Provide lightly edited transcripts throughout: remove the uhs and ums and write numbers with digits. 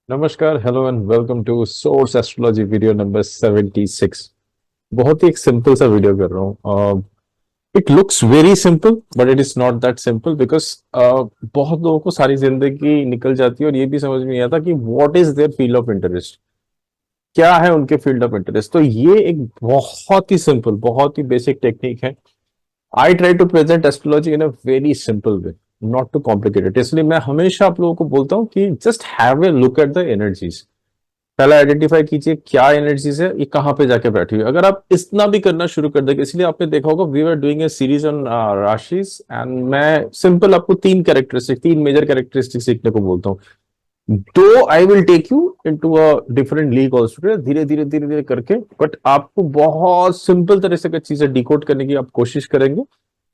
नमस्कार, hello and welcome to source astrology video number 76। बहुत ही एक सिंपल सा वीडियो कर रहा हूँ। It looks very simple but it is not that simple because बहुत लोगों को सारी जिंदगी निकल जाती है और ये भी समझ में नहीं आता कि what is their field of interest, क्या है उनके फील्ड ऑफ इंटरेस्ट। तो ये एक बहुत ही सिंपल, बहुत ही बेसिक टेक्निक है। I try to present astrology in a very simple way, not too complicated. इसलिए मैं हमेशा आप लोगों को बोलता हूँ कि just have a look at the energies. पहला आइडेंटिफाई कीजिए क्या एनर्जीज है, ये कहाँ पे जाके बैठी हुई है। अगर आप इतना भी करना शुरू कर देंगे, इसलिए आपने देखा होगा we are doing a series on rashis and मैं सिंपल आपको तीन मेजर कैरेक्टरिस्टिक सीखने को बोलता हूँ। दो I will take you into a different league also, धीरे धीरे धीरे धीरे करके, बट आपको बहुत सिंपल तरह से चीजें डिकोड करने की आप कोशिश करेंगे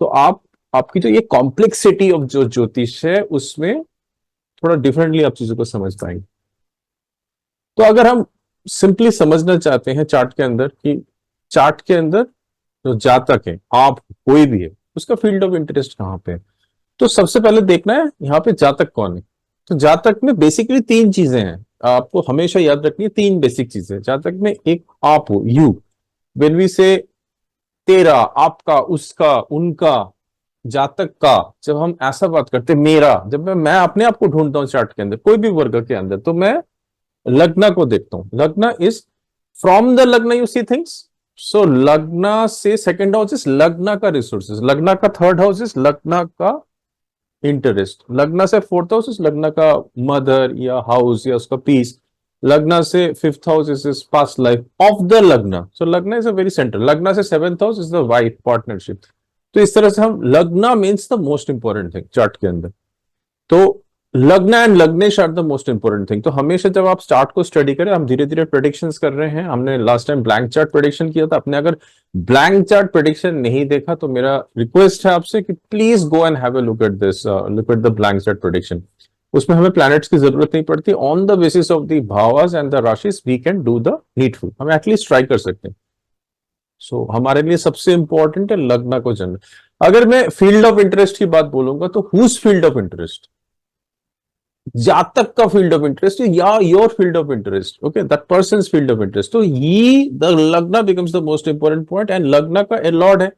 तो आप आपकी जो ये कॉम्प्लेक्सिटी ऑफ जो ज्योतिष है उसमें थोड़ा डिफरेंटली आप चीजों को समझ पाएंगे। तो अगर हम सिंपली समझना चाहते हैं चार्ट के अंदर कि चार्ट के अंदर जो जातक है, आप कोई भी है, उसका फील्ड ऑफ इंटरेस्ट कहाँ पे है, तो सबसे पहले देखना है यहाँ पे जातक कौन है। तो जातक में बेसिकली तीन चीजें हैं, आपको हमेशा याद रखनी है। तीन बेसिक चीजें जातक में, एक आप हो, यू, व्हेन वी से तेरा, आपका, उसका, उनका, जातक का। जब हम ऐसा बात करते हैं मेरा, जब मैं अपने आप को ढूंढता हूँ चार्ट के अंदर कोई भी वर्ग के अंदर, तो मैं लग्न को देखता हूं। लग्न इज फ्रॉम द लग्न यू सी थिंग्स। सो लग्न से सेकंड हाउस इज लग्न का रिसोर्सेज, लग्न का थर्ड हाउस इज लग्न का इंटरेस्ट, लग्न से फोर्थ हाउस इज लग्न का मदर या हाउस या उसका पीस, लग्न से fifth house is past life of the lagna. So lagna is a very centre, लग्न से seventh house is the wife partnership. तो इस तरह से हम lagna means the most important thing chart के अंदर। तो lagna and lagnesh are the most important thing. तो हमेशा जब आप स्टार्ट को स्टडी करें, हम धीरे धीरे प्रेडिक्शंस कर रहे हैं। हमने last time blank chart prediction किया था। आपने अगर ब्लैंक चार्ट प्रेडिक्शन नहीं देखा तो मेरा रिक्वेस्ट है आपसे कि please go and have a look at this, look at the blank chart prediction. उसमें हमें प्लैनेट्स की जरूरत नहीं पड़ती। On the basis of the bhavas and the rashis we can do the needful, हम एटलीस्ट ट्राई कर सकते हैं। सो हमारे लिए सबसे इंपॉर्टेंट है लग्न को जनरल। अगर मैं फील्ड ऑफ इंटरेस्ट की बात बोलूंगा तो हुज फील्ड ऑफ इंटरेस्ट, जातक का फील्ड ऑफ इंटरेस्ट या your field of interest, okay, that person field of interest. तो ये द लग्न becomes the most important point and लग्न का ए लॉर्ड है।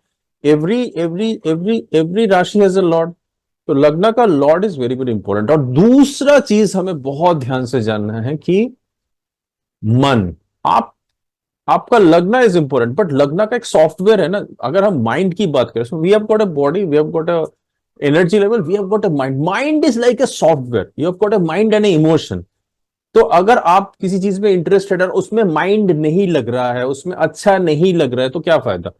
एवरी राशि हैज अ लॉर्ड। तो लग्न का Lord is very very important. और दूसरा चीज हमें बहुत ध्यान से जानना है कि मन, आप आपका लग्न इज इंपॉर्टेंट बट लग्न का एक सॉफ्टवेयर है ना। अगर हम माइंड की बात करें, so we have got a body, we have got a energy level, we have got a mind is like a software, you have got a mind and a emotion। तो अगर आप किसी चीज में इंटरेस्टेड है, उसमें माइंड नहीं लग रहा है, उसमें अच्छा नहीं लग रहा है, तो क्या फायदा।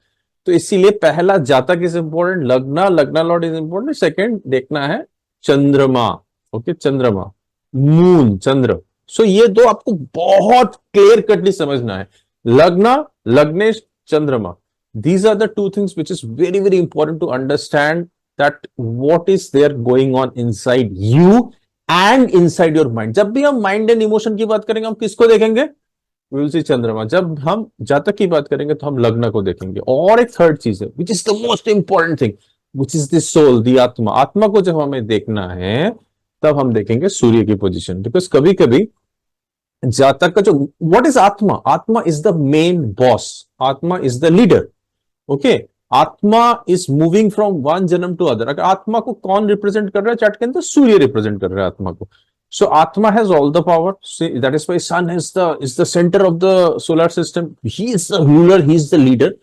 तो इसीलिए पहला जातक इज इंपॉर्टेंट, लग्न, लग्न लॉर्ड इज इंपॉर्टेंट। सेकंड देखना है चंद्रमा, ओके, चंद्रमा, मून, चंद्र। सो ये दो आपको बहुत क्लियर कटली समझना है, लग्न, लग्नेश, चंद्रमा। These are the two things which is very very important to understand that what is there going on inside you and inside your mind। जब भी हम माइंड एंड इमोशन की बात करेंगे हम किसको देखेंगे, विल सी चंद्रमा। जब हम जातक की बात करेंगे तो हम लग्न को देखेंगे। और एक थर्ड चीज है which is the most important thing, which is the soul, the atma. आत्मा को जब हमें देखना है तब हम देखेंगे सूर्य की पोजीशन। बिकॉज कभी कभी जातक का जो, व्हाट इज आत्मा, आत्मा इज द मेन बॉस, आत्मा इज द लीडर, ओके। आत्मा इज मूविंग फ्रॉम वन जन्म टू अदर। अगर आत्मा को कौन रिप्रेजेंट कर रहा है चार्ट के अंदर, सूर्य रिप्रेजेंट कर रहा है आत्मा को। So atma has all the power, that is why sun is the centre of the solar system, he is the ruler, he is the leader.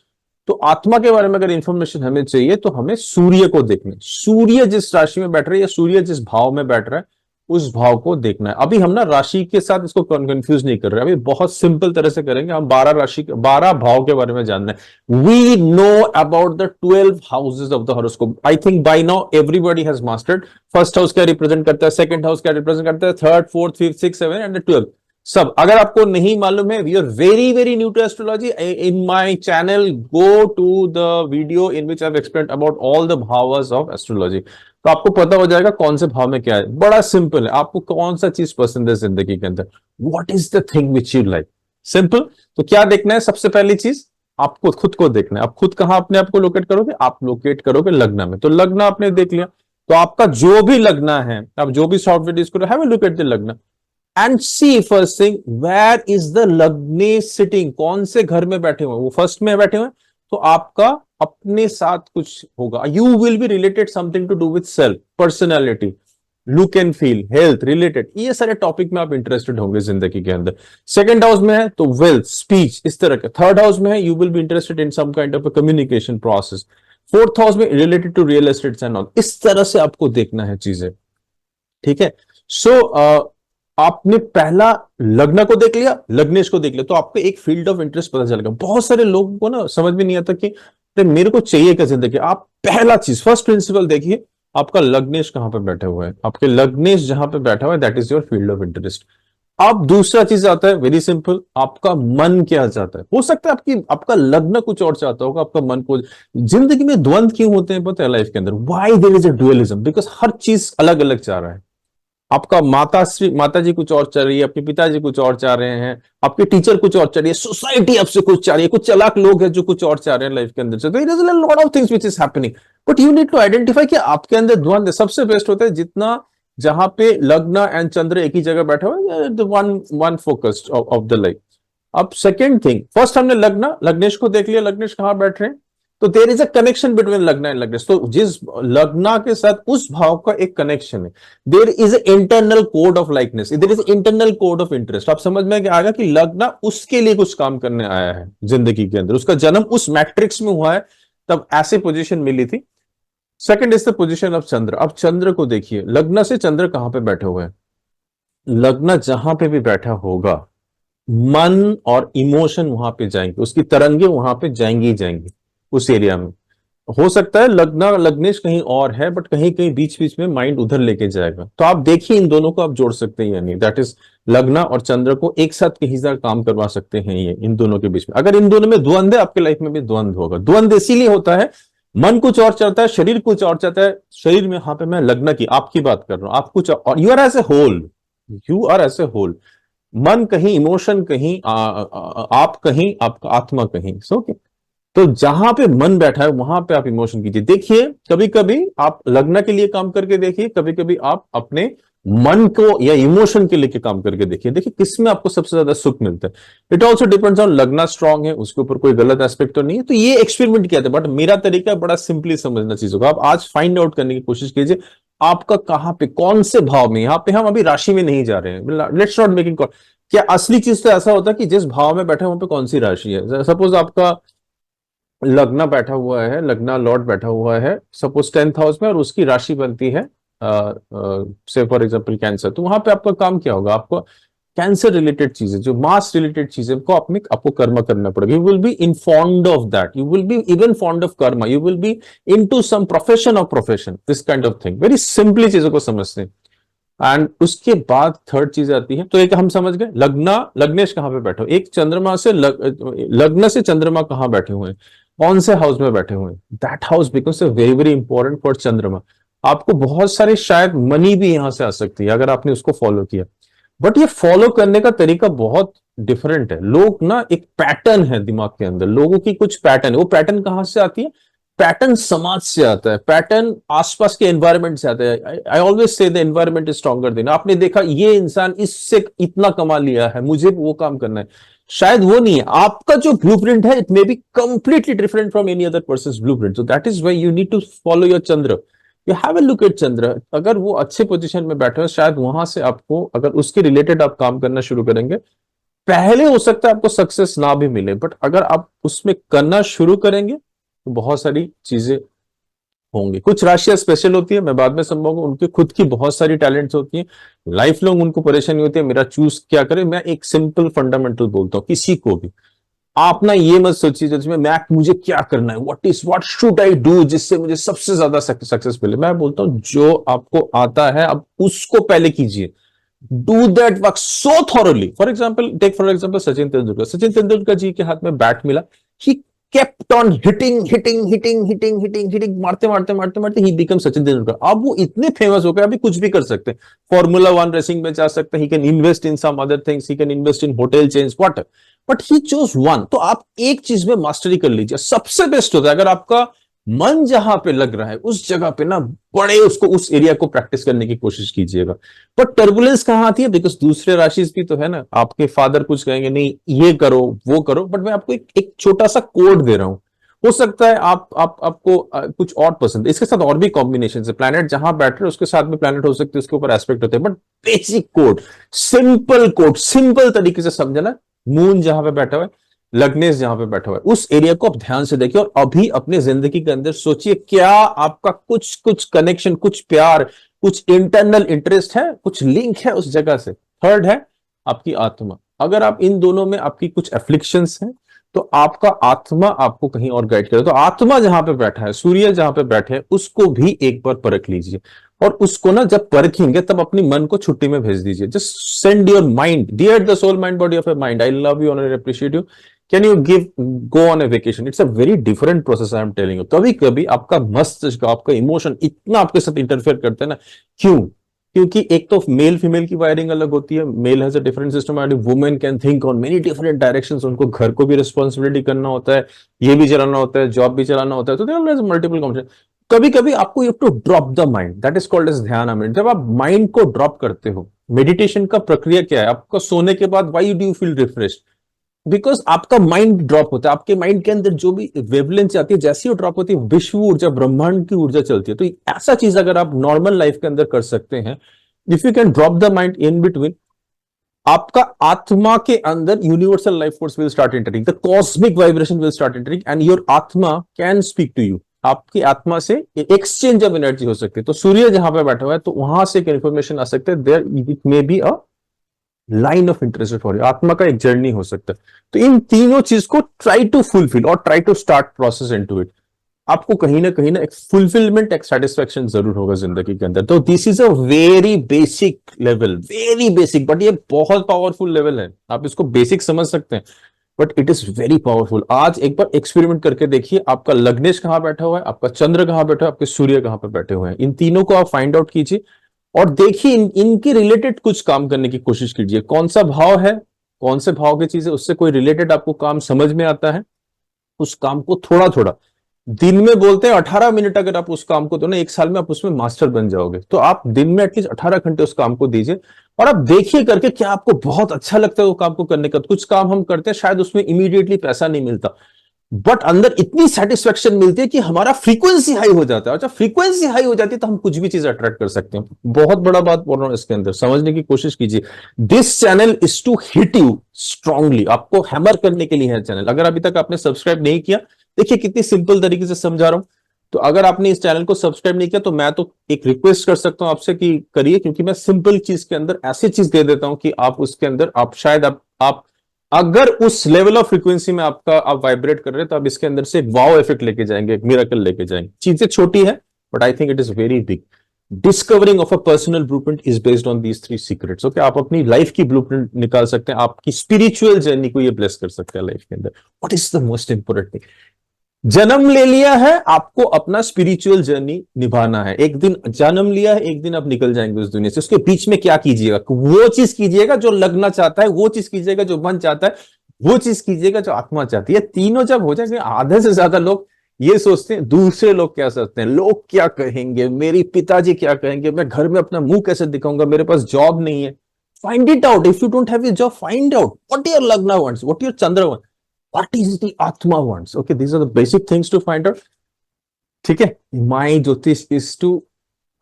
तो आत्मा के बारे में अगर इंफॉर्मेशन हमें चाहिए तो हमें सूर्य को देखना है। सूर्य जिस राशि में बैठ रहा है या सूर्य जिस भाव में बैठ रहा है उस भाव को देखना है। अभी हम ना राशि के साथ इसको कंफ्यूज नहीं कर रहे, अभी बहुत सिंपल तरह से करेंगे। हम 12 राशि, 12 भाव के बारे में जानना है। We know about the 12 houses of the horoscope. I think by now everybody has mastered. First house क्या रिप्रेजेंट करता है, सेकंड हाउस क्या रिप्रेजेंट करता है, third, fourth, fifth, six, seven and 12 सब। अगर आपको नहीं मालूम है, we are very very new to astrology, in my channel go to the video in which I have explained about all the bhavas of astrology. तो आपको पता हो जाएगा कौन से भाव में क्या है। बड़ा सिंपल है, आपको कौन सा चीज पसंद है जिंदगी के अंदर, what is the thing which you like, simple. तो क्या देखना है, सबसे पहली चीज आपको खुद को देखना है। आप खुद कहां अपने आप को लोकेट करोगे, आप लोकेट करोगे लग्न में। तो लग्न आपने देख लिया, तो आपका जो भी लग्न है, आप जो भी सॉफ्टवेयर यूज करो, have a look at the lagna. And see first thing, where is the lagnesh sitting, कौन से घर में बैठे हुए, वो फर्स्ट में बैठे हुए, तो आपका अपने साथ कुछ होगा, you will be related something to do with self, personality, look and feel, health related, ये सारे टॉपिक में आप इंटरेस्टेड होंगे जिंदगी के अंदर। सेकंड हाउस में है तो वेल्थ, स्पीच, इस तरह के। थर्ड हाउस में है, you will be interested in some kind of a communication process. Fourth house में related to real estate and all, इस तरह से आपको देखना है चीजें, ठीक है। सो आपने पहला लग्न को देख लिया, लग्नेश को देख लिया, तो आपको एक फील्ड ऑफ इंटरेस्ट पता चलेगा। बहुत सारे लोगों को ना समझ में नहीं आता कि मेरे को चाहिए क्या जिंदगी। आप पहला चीज, फर्स्ट प्रिंसिपल देखिए, आपका लग्नेश कहां पे बैठे हुए हैं, आपके लग्नेश जहां पे बैठा हुआ है that is your field of interest. अब दूसरा चीज आता है, वेरी सिंपल, आपका मन क्या चाहता है। हो सकता है आपका लग्न कुछ और चाहता होगा, आपका मन को। जिंदगी में द्वंद्व क्यों होते हैं पता है लाइफ के अंदर, why there is a dualism, because हर चीज अलग अलग चाह रहा है। आपका माता जी कुछ और चाह रही है, आपके पिताजी कुछ और चाह रहे हैं, आपके टीचर कुछ और चाह रही है, सोसाइटी आपसे कुछ चाह रही है, कुछ चालाक लोग हैं जो कुछ और चाह रहे हैं लाइफ के अंदर से। तो it is a lot of things which is happening, but you need to identify कि आपके अंदर द्वंद्व सबसे बेस्ट होता है जितना, जहां पे लग्न एंड चंद्र एक ही जगह बैठे हुए, one focused of the life. अब सेकेंड थिंग, फर्स्ट हमने लग्नेश को देख लिया, लग्नेश कहां बैठ रहे हैं, तो there is a connection between lagna and lagnesh. तो जिस लग्न के साथ उस भाव का एक कनेक्शन है, there is internal code of likeness, there is internal code of interest. आप समझ में आएगा कि लग्न उसके लिए कुछ काम करने आया है जिंदगी के अंदर, उसका जन्म उस मैट्रिक्स में हुआ है, तब ऐसे पोजीशन मिली थी। Second is the position of Chandra. अब चंद्र को देखिए, लग्न से चंद्र कहां पे बैठे हुए हैं, लग्न जहां पे भी बैठा होगा, मन और इमोशन वहां पे जाएंगे, उसकी तरंगे वहां पे जाएंगी ही जाएंगी उस एरिया में। हो सकता है लग्नेश कहीं और है, बट कहीं कहीं बीच बीच में माइंड उधर लेके जाएगा। तो आप देखिए इन दोनों को आप जोड़ सकते हैं या नहीं, दैट इज लग्न और चंद्र को एक साथ कहीं ज्यादा काम करवा सकते हैं ये इन दोनों के बीच में। अगर इन दोनों में द्वंद्व है, आपके लाइफ में भी द्वंद्व होगा। द्वंद्व इसीलिए होता है, मन कुछ और चाहता है, शरीर कुछ और चाहता है। शरीर में, यहां पे मैं लग्न की आपकी बात कर रहा हूं, आप कुछ और, you are as a whole, you are as a whole, मन कहीं, इमोशन कहीं, आप कहीं, आपका आत्मा कहीं। सो तो जहां पे मन बैठा है वहां पे आप इमोशन कीजिए। देखिए कभी कभी आप लग्न के लिए काम करके देखिए, कभी कभी आप अपने मन को या इमोशन के लिए काम करके देखिए, देखिए किसमें आपको सबसे ज्यादा सुख मिलता है। इट ऑल्सो डिपेंड्स ऑन, लग्न स्ट्रांग है उसके ऊपर कोई गलत एस्पेक्ट तो नहीं है। तो ये एक्सपेरिमेंट किया था, बट मेरा तरीका बड़ा सिंपली समझना चीजों को। आप आज फाइंड आउट करने की कोशिश कीजिए आपका कहां पे, कौन से भाव में। यहाँ पे हम अभी राशि में नहीं जा रहे हैं, लेट्स नॉट मेकिंग कॉल। क्या असली चीज तो ऐसा होता है कि जिस भाव में बैठे वहां पे कौन सी राशि है। सपोज आपका लग्न बैठा हुआ है, लग्न लॉर्ड बैठा हुआ है सपोज 10th हाउस में, और उसकी राशि बनती है से फॉर एग्जांपल कैंसर, तो वहां पे आपका काम क्या होगा, आपको कैंसर रिलेटेड चीजें, जो मास रिलेटेड चीजें को आपको कर्म करना पड़ेगा। You will be informed of that, you will be even fond of karma, you will be into some profession of profession, this kind of thing. Very simply चीजों को समझते हैं। एंड उसके बाद थर्ड चीज आती है, तो एक हम समझ गए लग्नेश कहां पे बैठे हो, एक चंद्रमा से लग्न से चंद्रमा कहां बैठे हुए हैं, कौन से हाउस में बैठे हुए हैं, that house becomes very very important for चंद्रमा। आपको बहुत सारे शायद मनी भी यहां से आ सकती है अगर आपने उसको फॉलो किया, बट ये फॉलो करने का तरीका बहुत डिफरेंट है। लोग ना, एक पैटर्न है दिमाग के अंदर, लोगों की कुछ पैटर्न है। वो पैटर्न कहां से आती है, पैटर्न समाज से आता है, पैटर्न आसपास के एनवायरनमेंट से आता है। I always say the environment is stronger than. आपने देखा ये इंसान इससे इतना कमा लिया है, मुझे वो काम करना है, शायद वो नहीं है। आपका जो ब्लूप्रिंट है it may be completely different from any other person's blueprint. So that is why you need to follow your Chandra, you have a look at Chandra. अगर वो अच्छे पोजीशन में बैठे हो, शायद वहां से आपको, अगर उसके रिलेटेड आप काम करना शुरू करेंगे, पहले हो सकता है आपको सक्सेस ना भी मिले, बट अगर आप उसमें करना शुरू करेंगे तो बहुत सारी चीजें होंगी। कुछ राशियां स्पेशल होती है, मैं बाद में समझाऊंगा, उनकी खुद की बहुत सारी टैलेंट्स होती हैं, लाइफ लॉन्ग उनको परेशानी होती है मेरा चूज क्या करें। मैं एक सिंपल फंडामेंटल बोलता हूं किसी को भी, आप ना ये मत सोचिए जिसमें मुझे क्या करना है, व्हाट शुड आई डू जिससे मुझे सबसे ज्यादा सक्सेस मिले। मैं बोलता हूं जो आपको आता है आप उसको पहले कीजिए, do that work so thoroughly. For example Sachin Tendulkar ji के हाथ में बैट मिला, ही kept on hitting, मारते ही बिकम सचिन तेंदुलकर। अब वो इतने फेमस हो गए, अभी कुछ भी कर सकते हैं, फॉर्मूला 1 रेसिंग में जा सकते हैं, he can invest in some other things, he can invest in hotel chains, what, but he chose one. तो आप एक चीज में मास्टरी कर लीजिए, सबसे बेस्ट होता है अगर आपका मन जहां पे लग रहा है उस जगह पे ना बड़े उसको उस एरिया को प्रैक्टिस करने की कोशिश कीजिएगा। पर टर्बुलेंस कहाँ आती है, बिकॉज दूसरे राशिज भी तो है ना, आपके फादर कुछ कहेंगे नहीं ये करो वो करो, बट मैं आपको एक छोटा सा कोड दे रहा हूं। हो सकता है आपको कुछ और पसंद है, इसके साथ और भी कॉम्बिनेशन है, प्लैनेट जहां बैठ रहे हैं उसके साथ में प्लैनेट हो सकते हैं, उसके ऊपर एस्पेक्ट होते हैं, बट बेसिक कोड सिंपल तरीके से समझना। मून जहां पे बैठा हुआ है, लग्नेश जहां पे बैठा हुआ है, उस एरिया को आप ध्यान से देखिए और अभी अपने जिंदगी के अंदर सोचिए क्या आपका कुछ कुछ कनेक्शन, कुछ प्यार, कुछ इंटरनल इंटरेस्ट है, कुछ लिंक है उस जगह से। थर्ड है आपकी आत्मा। अगर आप इन दोनों में आपकी कुछ एफ्लिक्शंस हैं तो आपका आत्मा आपको कहीं और गाइड करे। तो आत्मा जहां पे बैठा है, सूर्य जहां पे बैठे हैं, उसको भी एक बार परख लीजिए और उसको ना जब परखेंगे तब अपनी मन को छुट्टी में भेज दीजिए। Just send your mind, dear the soul mind body of a mind, I love you honour appreciate you, can you give go on a vacation. It's a very different process I am telling you. कभी कभी आपका मस्तिष्क, आपका emotion इतना आपके साथ interfere करते हैं ना, क्यों? क्योंकि एक तो मेल फीमेल की वायरिंग अलग होती है, male has a different system, women can think on many different directions, उनको घर को भी रिस्पॉन्सिबिलिटी करना होता है, ये भी चलाना होता है, जॉब भी चलाना होता है, तो देयर इज मल्टीपल कॉम्बिनेशन। कभी कभी आपको you to drop the mind, that is called as dhyan amrit. जब आप माइंड को ड्रॉप करते हो, मेडिटेशन का प्रक्रिया क्या है, आपका सोने के बाद why do you feel refreshed, because आपका माइंड ड्रॉप होता है, आपके माइंड के अंदर जो भी वेवलेंथ आती है, जैसी वो ड्रॉप होती है, विश्व ऊर्जा, ब्रह्मांड की ऊर्जा चलती है। तो ऐसा चीज अगर आप नॉर्मल लाइफ के अंदर कर सकते हैं, if you can drop the mind in between, आपका आत्मा के अंदर universal life force will start entering, the cosmic vibration will start entering and your आत्मा कैन स्पीक टू यू। आपकी आत्मा से एक्सचेंज ऑफ एनर्जी हो सकती है। तो सूर्य जहां पे बैठा हुआ है तो वहां से एक इंफॉर्मेशन आ सकता है, there it may be a line of interest for you, आत्मा का एक जर्नी हो सकता है। तो इन तीनों चीज को ट्राई टू फुलफिल और try to start process into it, आपको कहीं ना एक फुलफिलमेंट, एक सेटिस्फेक्शन जरूर होगा जिंदगी के अंदर। तो this is a very basic level, very basic, but ये बहुत पावरफुल लेवल है। आप इसको बेसिक समझ सकते हैं but it is very powerful. आज एक बार एक्सपेरिमेंट करके देखिए, आपका लग्नेश कहां बैठा हुआ है, आपका चंद्र कहां बैठा है, आपके सूर्य कहां पर बैठे हुए हैं, इन तीनों को आप फाइंड आउट कीजिए और देखिए इनके रिलेटेड कुछ काम करने की कोशिश कीजिए। कौन सा भाव है, कौन से भाव की चीज है, उससे कोई रिलेटेड आपको काम समझ में आता है, उस काम को थोड़ा थोड़ा दिन में, बोलते हैं 18 मिनट अगर आप उस काम को दो ना, एक साल में आप उसमें मास्टर बन जाओगे। तो आप दिन में एटलीस्ट 18 घंटे उस काम को दीजिए और आप देखिए करके क्या आपको बहुत अच्छा लगता है वो काम को करने का। कुछ काम हम करते हैं शायद उसमें इमीडिएटली पैसा नहीं मिलता, बट अंदर इतनी सेटिस्फेक्शन मिलती है कि हमारा फ्रीक्वेंसी हाई हो जाता है, और जब फ्रीक्वेंसी हाई हो जाती है तो हम कुछ भी चीज अट्रैक्ट कर सकते हैं। बहुत बड़ा बात बोल रहा हूं, इसके अंदर समझने की कोशिश कीजिए। This channel is to hit you strongly, आपको हैमर करने के लिए है चैनल। अगर अभी तक आपने सब्सक्राइब नहीं किया, देखिए कितनी सिंपल तरीके से समझा रहा हूं। तो अगर आपने इस चैनल को सब्सक्राइब नहीं किया तो मैं तो एक रिक्वेस्ट कर सकता हूं आपसे कि करिए, क्योंकि मैं सिंपल चीज के अंदर ऐसी चीज दे देता हूं कि आप उसके अंदर आप शायद आप अगर उस लेवल ऑफ फ्रीक्वेंसी में आप वाइब्रेट कर रहे हैं तो आप इसके अंदर से एक वाव इफेक्ट लेके जाएंगे, एक मिरेकल लेके जाएंगे। चीजें छोटी है but I think it is very big. Discovering of a personal blueprint is based on these 3 secrets. Okay, आप अपनी लाइफ की ब्लूप्रिंट निकाल सकते हैं, आपकी स्पिरिचुअल जर्नी को ये ब्लेस कर सकते हैं लाइफ के अंदर। What is the most important thing, जन्म ले लिया है, आपको अपना स्पिरिचुअल जर्नी निभाना है। एक दिन जन्म लिया है, एक दिन आप निकल जाएंगे उस दुनिया से। उसके बीच में क्या कीजिएगा, वो चीज कीजिएगा जो लगना चाहता है, वो चीज कीजिएगा जो मन चाहता है, वो चीज कीजिएगा जो आत्मा चाहती है। तीनों जब हो जाएंगे, आधे से ज्यादा लोग ये सोचते हैं दूसरे लोग क्या सोचते हैं, लोग क्या कहेंगे, मेरी पिताजी क्या कहेंगे, मैं घर में अपना मुंह कैसे दिखाऊंगा, मेरे पास जॉब नहीं है। Find it out. If you don't have a job, find out what your lagna wants, what your Chandra wants, what is the atma wants. Okay, these are the basic things to find out. ठीक है, my ज्योतिष is to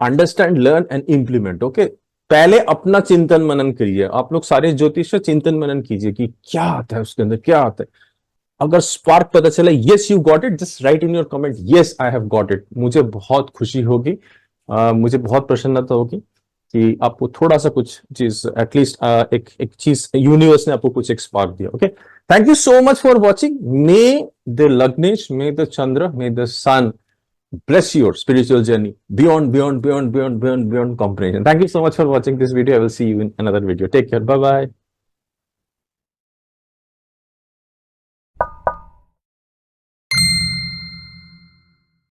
understand, learn and implement. Okay, पहले अपना चिंतन मनन करिए। आप लोग सारे ज्योतिष से चिंतन मनन कीजिए कि क्या आता है उसके अंदर, क्या आता है। अगर स्पार्क पता चला, yes you got it, just write in your comment yes I have got it। मुझे बहुत खुशी होगी, मुझे बहुत प्रसन्नता होगी कि आपको थोड़ा सा कुछ चीज एटलीस्ट एक चीज यूनिवर्स ने आपको कुछ एक स्पार्क दिया। Okay, thank you so much for watching. May the lagnesh, may the Chandra, may the sun bless your spiritual journey beyond comprehension. Thank you so much for watching this video. I will see you in another video. Take care. Bye bye.